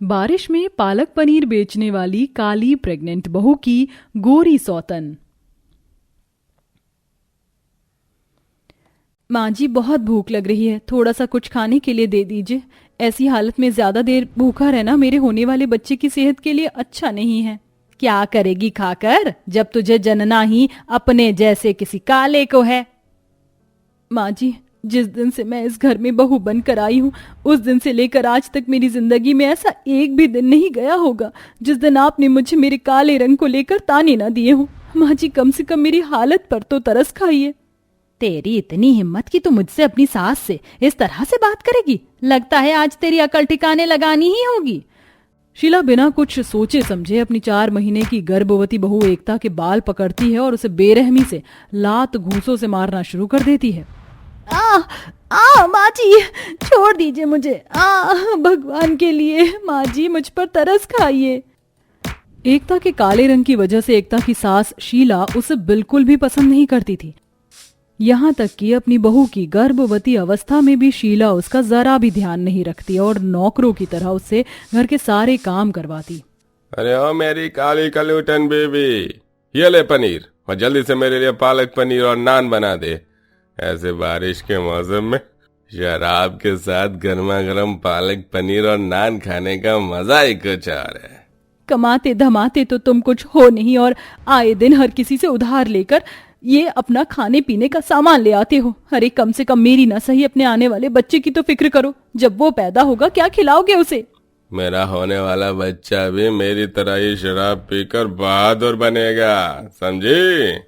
बारिश में पालक पनीर बेचने वाली काली प्रेग्नेंट बहू की गोरी सौतन। माँ जी, बहुत भूख लग रही है, थोड़ा सा कुछ खाने के लिए दे दीजिए। ऐसी हालत में ज्यादा देर भूखा रहना मेरे होने वाले बच्चे की सेहत के लिए अच्छा नहीं है। क्या करेगी खाकर, जब तुझे जनना ही अपने जैसे किसी काले को है। माँ जी, जिस दिन से मैं इस घर में बहू बनकर आई हूँ, उस दिन से लेकर आज तक मेरी जिंदगी में ऐसा एक भी दिन नहीं गया होगा जिस दिन आपने मुझे मेरे काले रंग को लेकर ताने ना दिए हो। माँ जी, कम से कम मेरी हालत पर तो तरस खाइए। तेरी इतनी हिम्मत कि तू मुझसे अपनी सास से इस तरह से बात करेगी? लगता है आज तेरी अकल ठिकाने लगानी ही होगी। शीला बिना कुछ सोचे समझे अपनी 4 महीने की गर्भवती बहू एकता के बाल पकड़ती है और उसे बेरहमी से लात घूंसों से मारना शुरू कर देती है। माँ जी, छोड़ दीजिए मुझे। भगवान के लिए माँ जी, मुझ पर तरस खाइए। एकता के काले रंग की वजह से एकता की सास शीला उसे बिल्कुल भी पसंद नहीं करती थी। यहाँ तक कि अपनी बहू की गर्भवती अवस्था में भी शीला उसका जरा भी ध्यान नहीं रखती और नौकरों की तरह उससे घर के सारे काम करवाती। अरे ओ मेरी काली कलूटन बेबी, ये ले पनीर, और जल्दी से मेरे लिए पालक पनीर और नान बना दे। ऐसे बारिश के मौसम में शराब के साथ गर्मा गर्म पालक पनीर और नान खाने का मजा ही कुछ और है। कमाते धमाते तो तुम कुछ हो नहीं और आए दिन हर किसी से उधार लेकर ये अपना खाने पीने का सामान ले आते हो। अरे कम से कम मेरी ना सही अपने आने वाले बच्चे की तो फिक्र करो। जब वो पैदा होगा क्या खिलाओगे उसे? मेरा होने वाला बच्चा भी मेरी तरह ही शराब पीकर बहादुर बनेगा, समझी?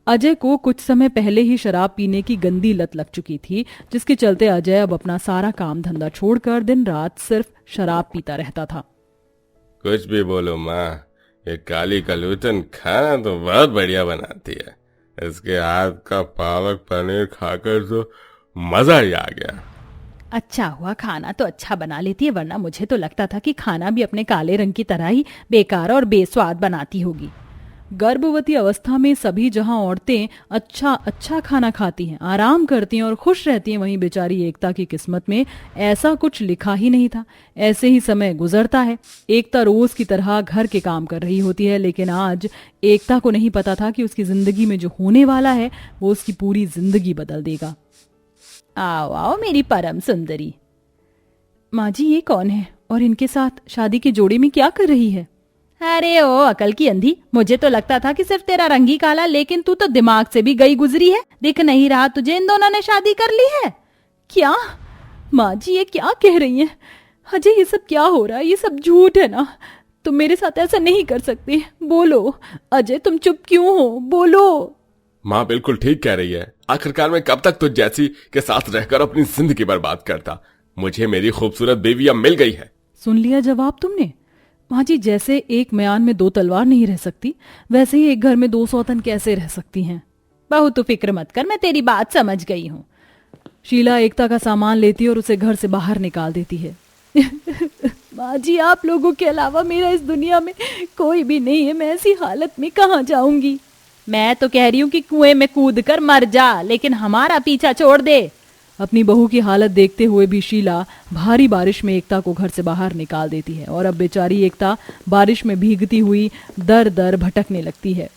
अजय को कुछ समय पहले ही शराब पीने की गंदी लत लग चुकी थी, जिसके चलते अजय अब अपना सारा काम धंधा छोड़कर दिन रात सिर्फ शराब पीता रहता था। कुछ भी बोलो माँ, ये काली कलूटन खाना तो बहुत बढ़िया बनाती है। इसके हाथ का पालक पनीर खाकर तो मजा ही आ गया। अच्छा हुआ खाना तो अच्छा बना लेती है, वरना मुझे तो लगता था कि खाना भी अपने काले रंग की तरह ही बेकार और बेस्वाद बनाती होगी। गर्भवती अवस्था में सभी जहां औरतें अच्छा खाना खाती हैं, आराम करती हैं और खुश रहती हैं, वहीं बेचारी एकता की किस्मत में ऐसा कुछ लिखा ही नहीं था। ऐसे ही समय गुजरता है। एकता रोज की तरह घर के काम कर रही होती है, लेकिन आज एकता को नहीं पता था कि उसकी जिंदगी में जो होने वाला है वो उसकी पूरी जिंदगी बदल देगा। आओ आओ मेरी परम सुंदरी। माँ जी, ये कौन है और इनके साथ शादी के जोड़े में क्या कर रही है? अरे ओ अकल की अंधी, मुझे तो लगता था कि सिर्फ तेरा रंग ही काला, लेकिन तू तो दिमाग से भी गई गुजरी है। दिख नहीं रहा तुझे इन दोनों ने शादी कर ली है? क्या माँ जी, ये क्या कह रही हैं? अजय, ये सब क्या हो रहा है? ये सब झूठ है ना? तुम मेरे साथ ऐसा नहीं कर सकते। बोलो अजय, तुम चुप क्यों हो? बोलो। माँ बिल्कुल ठीक कह रही है। आखिरकार मैं कब तक तुझ जैसी के साथ रहकर अपनी जिंदगी बर्बाद करता। मुझे मेरी खूबसूरत बेबी अब मिल गई है। सुन लिया जवाब तुमने? माँ जी, जैसे एक म्यान में 2 तलवार नहीं रह सकती, वैसे ही एक घर में 2 सौतन कैसे रह सकती हैं? बहू तू फिक्र मत कर, मैं तेरी बात समझ गई हूँ। शीला एकता का सामान लेती है और उसे घर से बाहर निकाल देती है। माँ जी, आप लोगों के अलावा मेरा इस दुनिया में कोई भी नहीं है। मैं ऐसी हालत में कहाँ जाऊंगी? मैं तो कह रही हूँ कि कुएं में कूद कर मर जा, लेकिन हमारा पीछा छोड़ दे। अपनी बहू की हालत देखते हुए भी शीला भारी बारिश में एकता को घर से बाहर निकाल देती है और अब बेचारी एकता बारिश में भीगती हुई दर दर भटकने लगती है।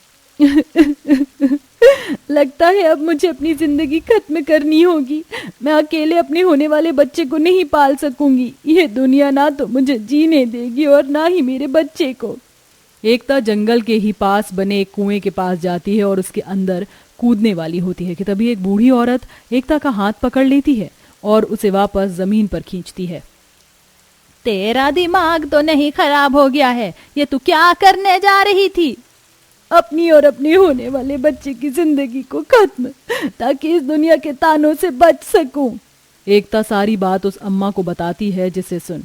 लगता है अब मुझे अपनी जिंदगी खत्म करनी होगी। मैं अकेले अपने होने वाले बच्चे को नहीं पाल सकूंगी। ये दुनिया ना तो मुझे जीने देगी और ना ही मेरे बच्चे को। एकता जंगल के ही पास बने एक कुएं के पास जाती है और उसके अंदर कूदने वाली होती है कि तभी एक बूढ़ी औरत एकता का हाथ पकड़ लेती है और उसे वापस जमीन पर खींचती है। तेरा दिमाग तो नहीं खराब हो गया है? ये तू क्या करने जा रही थी? अपनी और अपने होने वाले बच्चे की जिंदगी को खत्म, ताकि इस दुनिया के तानों से बच सकूं। एकता सारी बात उस अम्मा को बताती है, जिसे सुन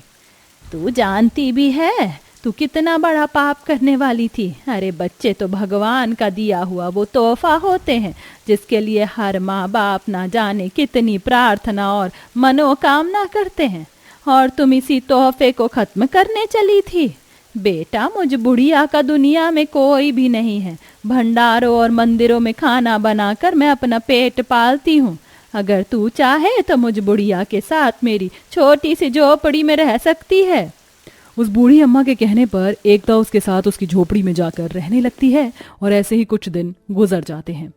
तू जानती भी है तू कितना बड़ा पाप करने वाली थी। अरे बच्चे तो भगवान का दिया हुआ वो तोहफा होते हैं, जिसके लिए हर माँ बाप ना जाने कितनी प्रार्थना और मनोकामना करते हैं, और तुम इसी तोहफे को खत्म करने चली थी। बेटा, मुझ बुढ़िया का दुनिया में कोई भी नहीं है। भंडारों और मंदिरों में खाना बनाकर मैं अपना पेट पालती हूँ। अगर तू चाहे तो मुझ बुढ़िया के साथ मेरी छोटी सी झोपड़ी में रह सकती है। उस बूढ़ी अम्मा के कहने पर एकता उसके साथ उसकी झोपड़ी में जाकर रहने लगती है और ऐसे ही कुछ दिन गुजर जाते हैं।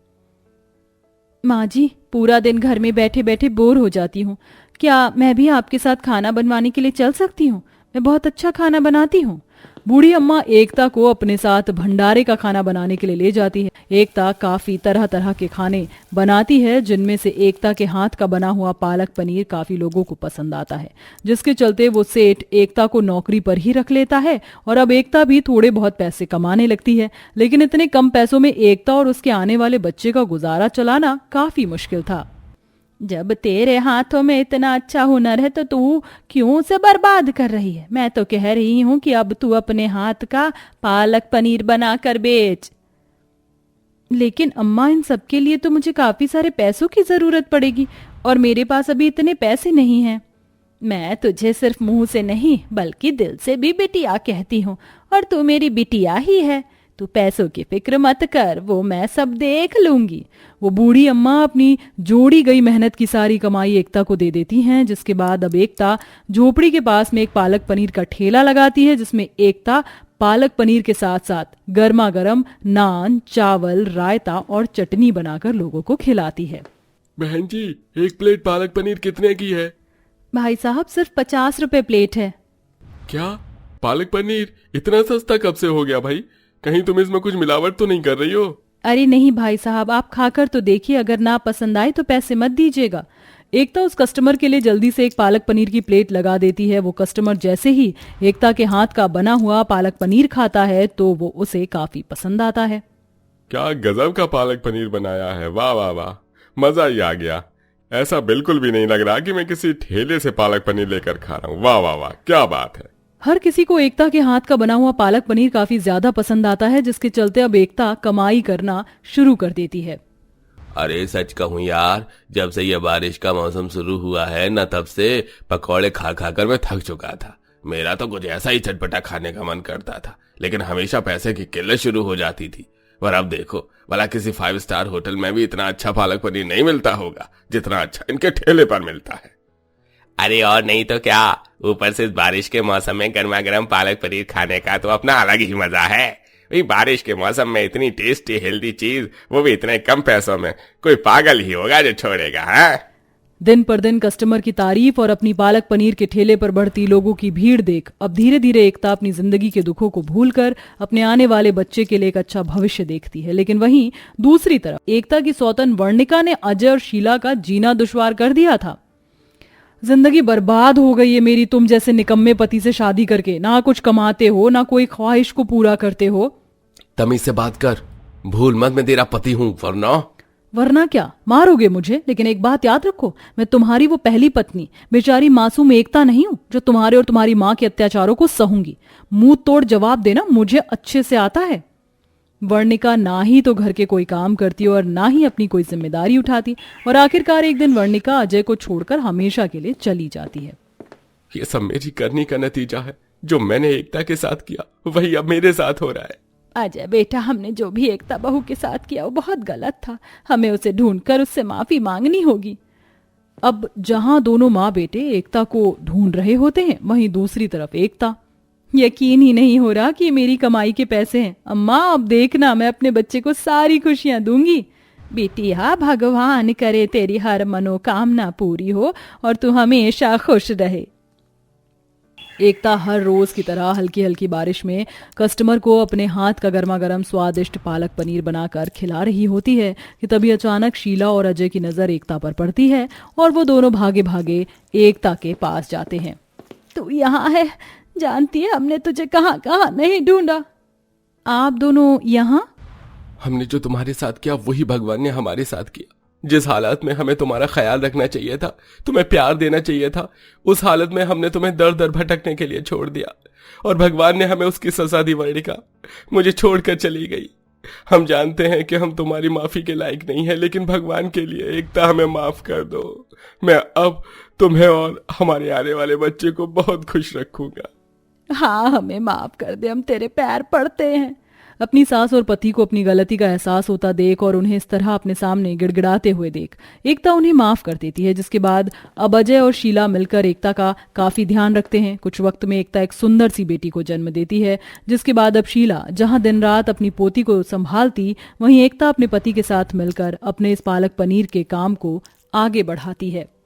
माँ जी, पूरा दिन घर में बैठे बैठे बोर हो जाती हूँ। क्या मैं भी आपके साथ खाना बनवाने के लिए चल सकती हूँ? मैं बहुत अच्छा खाना बनाती हूँ। बूढ़ी अम्मा एकता को अपने साथ भंडारे का खाना बनाने के लिए ले जाती है। एकता काफी तरह तरह के खाने बनाती है, जिनमें से एकता के हाथ का बना हुआ पालक पनीर काफी लोगों को पसंद आता है, जिसके चलते वो सेठ एकता को नौकरी पर ही रख लेता है और अब एकता भी थोड़े बहुत पैसे कमाने लगती है। लेकिन इतने कम पैसों में एकता और उसके आने वाले बच्चे का गुजारा चलाना काफी मुश्किल था। जब तेरे हाथों में इतना अच्छा हुनर है तो तू क्यों उसे बर्बाद कर रही है? मैं तो कह रही हूँ कि अब तू अपने हाथ का पालक पनीर बना कर बेच। लेकिन अम्मा, इन सब के लिए तो मुझे काफी सारे पैसों की जरूरत पड़ेगी और मेरे पास अभी इतने पैसे नहीं हैं। मैं तुझे सिर्फ मुंह से नहीं बल्कि दिल से भी बिटिया कहती हूँ और तू मेरी बिटिया ही है। तू पैसों की फिक्र मत कर, वो मैं सब देख लूंगी। वो बूढ़ी अम्मा अपनी जोड़ी गई मेहनत की सारी कमाई एकता को दे देती हैं, जिसके बाद अब एकता झोपड़ी के पास में एक पालक पनीर का ठेला लगाती है, जिसमें एकता पालक पनीर के साथ साथ गर्मा गर्म नान, चावल, रायता और चटनी बनाकर लोगों को खिलाती है। बहन जी, एक प्लेट पालक पनीर कितने की है? भाई साहब, सिर्फ 50 रुपए प्लेट है। क्या पालक पनीर इतना सस्ता कब से हो गया भाई? कहीं तुम इसमें कुछ मिलावट तो नहीं कर रही हो? अरे नहीं भाई साहब, आप खाकर तो देखिए, अगर ना पसंद आए तो पैसे मत दीजिएगा। एकता उस कस्टमर के लिए जल्दी से एक पालक पनीर की प्लेट लगा देती है। वो कस्टमर जैसे ही एकता के हाथ का बना हुआ पालक पनीर खाता है तो वो उसे काफी पसंद आता है। क्या गजब का पालक पनीर बनाया है, वाह वाह वाह, मजा ही आ गया। ऐसा बिल्कुल भी नहीं लग रहा कि मैं किसी ठेले से पालक पनीर लेकर खा रहा हूँ। वाह वाह वाह, क्या बात है। हर किसी को एकता के हाथ का बना हुआ पालक पनीर काफी ज्यादा पसंद आता है, जिसके चलते अब एकता कमाई करना शुरू कर देती है। अरे सच कहूँ यार, जब से ये बारिश का मौसम शुरू हुआ है ना, तब से पकौड़े खा खा कर मैं थक चुका था। मेरा तो कुछ ऐसा ही चटपटा खाने का मन करता था, लेकिन हमेशा पैसे की किल्लत शुरू हो जाती थी। पर अब देखो, भला किसी 5 स्टार होटल में भी इतना अच्छा पालक पनीर नहीं मिलता होगा जितना अच्छा इनके ठेले पर मिलता है। अरे और नहीं तो क्या, ऊपर से बारिश के मौसम में गर्मा गर्म पालक पनीर खाने का तो अपना अलग ही मजा है। भाई, बारिश के मौसम में इतनी टेस्टी हेल्दी चीज, वो भी इतने कम पैसों में, कोई पागल ही होगा जो छोड़ेगा। है दिन पर दिन कस्टमर की तारीफ और अपनी पालक पनीर के ठेले पर बढ़ती लोगों की भीड़ देख अब धीरे धीरे एकता अपनी जिंदगी के दुखों को भूलकर अपने आने वाले बच्चे के लिए एक अच्छा भविष्य देखती है। लेकिन वहीं दूसरी तरफ एकता की सौतन वर्णिका ने अजय और शीला का जीना दुश्वार कर दिया था। जिंदगी बर्बाद हो गई है मेरी, तुम जैसे निकम्मे पति से शादी करके। ना कुछ कमाते हो, ना कोई ख्वाहिश को पूरा करते हो। तमीज से बात कर, भूल मत मैं तेरा पति हूँ, वरना क्या, मारोगे मुझे? लेकिन एक बात याद रखो, मैं तुम्हारी वो पहली पत्नी बेचारी मासूम एकता नहीं हूं जो तुम्हारे और तुम्हारी माँ के अत्याचारों को सहूंगी। मुंह तोड़ जवाब देना मुझे अच्छे से आता है। वर्णिका ना ही तो घर के कोई काम करती और ना ही अपनी कोई जिम्मेदारी उठाती और आखिरकार एक दिन वर्णिका अजय को छोड़कर हमेशा के लिए चली जाती है। ये सब मेरी करनी का नतीजा है। जो मैंने एकता के साथ किया वही अब मेरे साथ हो रहा है। अजय बेटा, हमने जो भी एकता बहू के साथ किया वो बहुत गलत था। हमें उसे ढूंढकर उससे माफी मांगनी होगी। अब जहां दोनों माँ बेटे एकता को ढूंढ रहे होते हैं, वहीं दूसरी तरफ एकता। यकीन ही नहीं हो रहा कि ये मेरी कमाई के पैसे हैं। अम्मा, अब देखना, मैं अपने बच्चे को सारी खुशियां दूंगी। बेटिया, भगवान करे तेरी हर मनोकामना पूरी हो और तू हमेशा खुश रहे। एकता हर रोज की तरह हल्की हल्की बारिश में कस्टमर को अपने हाथ का गर्मा गर्म स्वादिष्ट पालक पनीर बनाकर खिला रही होती है कि तभी अचानक शीला और अजय की नजर एकता पर पड़ती है और वो दोनों भागे भागे एकता के पास जाते हैं। तू यहाँ है? जानती है हमने तुझे कहाँ कहाँ नहीं ढूंढा। आप दोनों यहाँ? हमने जो तुम्हारे साथ किया वही भगवान ने हमारे साथ किया। जिस हालत में हमें तुम्हारा ख्याल रखना चाहिए था, तुम्हें प्यार देना चाहिए था, उस हालत में हमने तुम्हें दर दर भटकने के लिए छोड़ दिया और भगवान ने हमें उसकी सजा दी। वर्णिका मुझे छोड़कर चली गई। हम जानते हैं कि हम तुम्हारी माफी के लायक नहीं है, लेकिन भगवान के लिए एकता हमें माफ कर दो। मैं अब तुम्हें और हमारे आने वाले बच्चे को बहुत खुश रखूंगा। हाँ, हमें माफ कर दे, हम तेरे पैर पड़ते हैं। अपनी सास और पति को अपनी गलती का एहसास होता देख और उन्हें इस तरह अपने सामने गिड़गिड़ाते हुए देख एकता उन्हें माफ कर देती है, जिसके बाद अब अजय और शीला मिलकर एकता का काफी ध्यान रखते हैं। कुछ वक्त में एकता एक सुंदर सी बेटी को जन्म देती है, जिसके बाद अब शीला जहां दिन रात अपनी पोती को संभालती, वहीं एकता अपने पति के साथ मिलकर अपने इस पालक पनीर के काम को आगे बढ़ाती है।